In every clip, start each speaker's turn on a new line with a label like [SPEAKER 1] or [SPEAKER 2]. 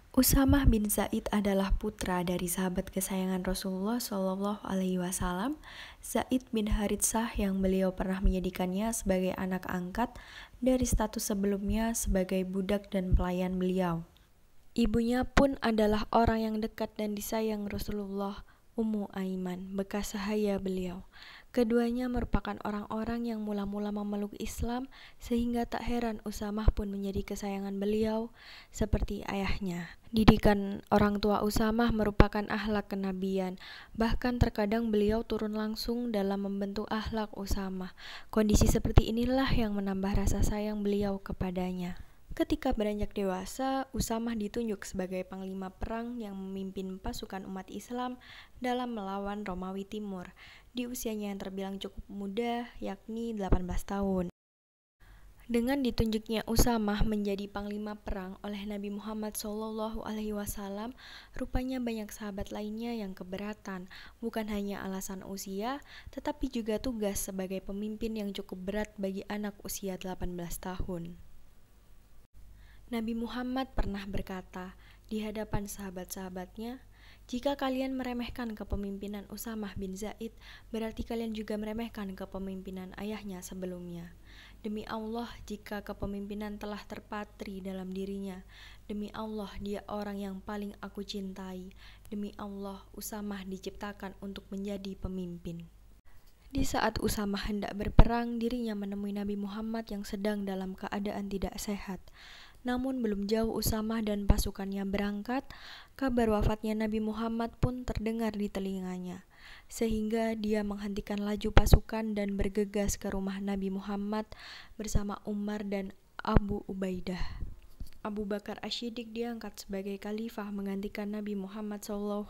[SPEAKER 1] Usamah bin Zaid adalah putra dari sahabat kesayangan Rasulullah Shallallahu Alaihi Wasallam, Zaid bin Haritsah, yang beliau pernah menjadikannya sebagai anak angkat dari status sebelumnya sebagai budak dan pelayan beliau. Ibunya pun adalah orang yang dekat dan disayang Rasulullah, Ummu Aiman, bekas sahaya beliau. Keduanya merupakan orang-orang yang mula-mula memeluk Islam, sehingga tak heran Usamah pun menjadi kesayangan beliau seperti ayahnya. Didikan orang tua Usamah merupakan akhlak kenabian, bahkan terkadang beliau turun langsung dalam membentuk akhlak Usamah. Kondisi seperti inilah yang menambah rasa sayang beliau kepadanya. Ketika beranjak dewasa, Usamah ditunjuk sebagai panglima perang yang memimpin pasukan umat Islam dalam melawan Romawi Timur di usianya yang terbilang cukup muda, yakni 18 tahun. Dengan ditunjuknya Usamah menjadi panglima perang oleh Nabi Muhammad SAW, rupanya banyak sahabat lainnya yang keberatan, bukan hanya alasan usia, tetapi juga tugas sebagai pemimpin yang cukup berat bagi anak usia 18 tahun. Nabi Muhammad pernah berkata di hadapan sahabat-sahabatnya, "Jika kalian meremehkan kepemimpinan Usamah bin Zaid, berarti kalian juga meremehkan kepemimpinan ayahnya sebelumnya. Demi Allah, jika kepemimpinan telah terpatri dalam dirinya, demi Allah dia orang yang paling aku cintai. Demi Allah, Usamah diciptakan untuk menjadi pemimpin." Di saat Usamah hendak berperang, dirinya menemui Nabi Muhammad yang sedang dalam keadaan tidak sehat. Namun belum jauh Usamah dan pasukannya berangkat, kabar wafatnya Nabi Muhammad pun terdengar di telinganya, sehingga dia menghentikan laju pasukan dan bergegas ke rumah Nabi Muhammad bersama Umar dan Abu Ubaidah. Abu Bakar Ash-Shiddiq diangkat sebagai khalifah menggantikan Nabi Muhammad SAW.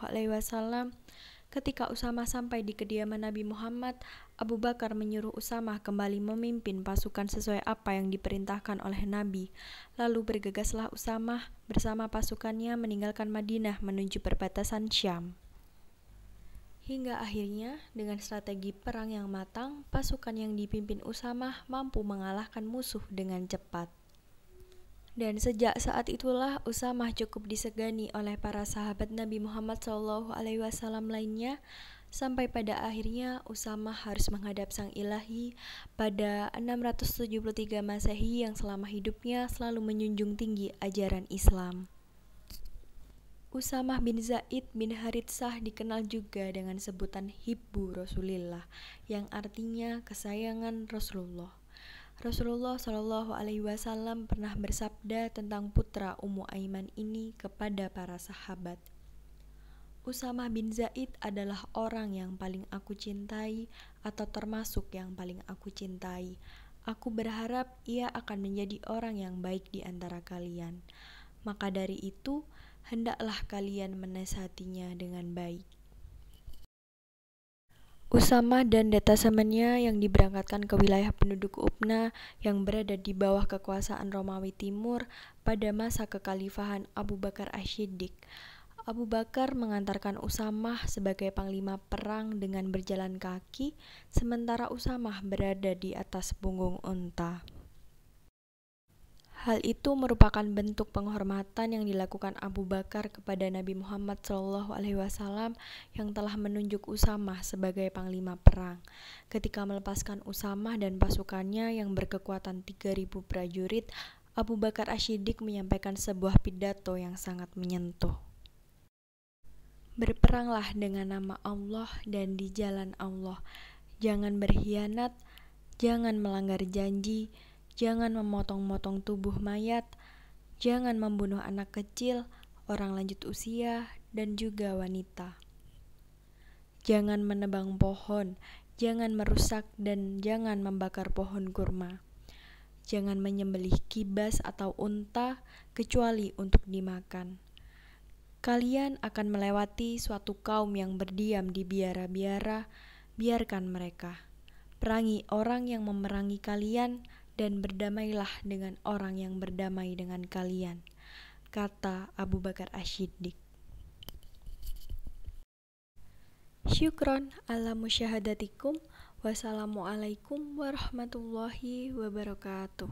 [SPEAKER 1] Ketika Usamah sampai di kediaman Nabi Muhammad, Abu Bakar menyuruh Usamah kembali memimpin pasukan sesuai apa yang diperintahkan oleh Nabi. Lalu bergegaslah Usamah bersama pasukannya meninggalkan Madinah menuju perbatasan Syam. Hingga akhirnya, dengan strategi perang yang matang, pasukan yang dipimpin Usamah mampu mengalahkan musuh dengan cepat. Dan sejak saat itulah Usamah cukup disegani oleh para sahabat Nabi Muhammad SAW lainnya, sampai pada akhirnya Usamah harus menghadap Sang Ilahi pada 673 Masehi yang selama hidupnya selalu menjunjung tinggi ajaran Islam. Usamah bin Zaid bin Haritsah dikenal juga dengan sebutan Hibbu Rasulillah, yang artinya kesayangan Rasulullah. Rasulullah Shallallahu Alaihi Wasallam pernah bersabda tentang putra Ummu Aiman ini kepada para sahabat. Usamah bin Zaid adalah orang yang paling aku cintai atau termasuk yang paling aku cintai. Aku berharap ia akan menjadi orang yang baik di antara kalian. Maka dari itu, hendaklah kalian menasihatinya dengan baik. Usamah dan detasemennya yang diberangkatkan ke wilayah penduduk Ubna yang berada di bawah kekuasaan Romawi Timur pada masa kekhalifahan Abu Bakar Ash-Shiddiq. Abu Bakar mengantarkan Usamah sebagai panglima perang dengan berjalan kaki, sementara Usamah berada di atas punggung unta. Hal itu merupakan bentuk penghormatan yang dilakukan Abu Bakar kepada Nabi Muhammad SAW yang telah menunjuk Usamah sebagai panglima perang. Ketika melepaskan Usamah dan pasukannya yang berkekuatan 3.000 prajurit, Abu Bakar Ash-Shiddiq menyampaikan sebuah pidato yang sangat menyentuh. Berperanglah dengan nama Allah dan di jalan Allah. Jangan berkhianat, jangan melanggar janji, jangan memotong-motong tubuh mayat, jangan membunuh anak kecil, orang lanjut usia, dan juga wanita. Jangan menebang pohon, jangan merusak dan jangan membakar pohon kurma. Jangan menyembelih kibas atau unta kecuali untuk dimakan. Kalian akan melewati suatu kaum yang berdiam di biara-biara, biarkan mereka. Perangi orang yang memerangi kalian, dan berdamailah dengan orang yang berdamai dengan kalian, kata Abu Bakar Ash-Shiddiq. Syukron ala musyahadatikum. Wassalamualaikum warahmatullahi wabarakatuh.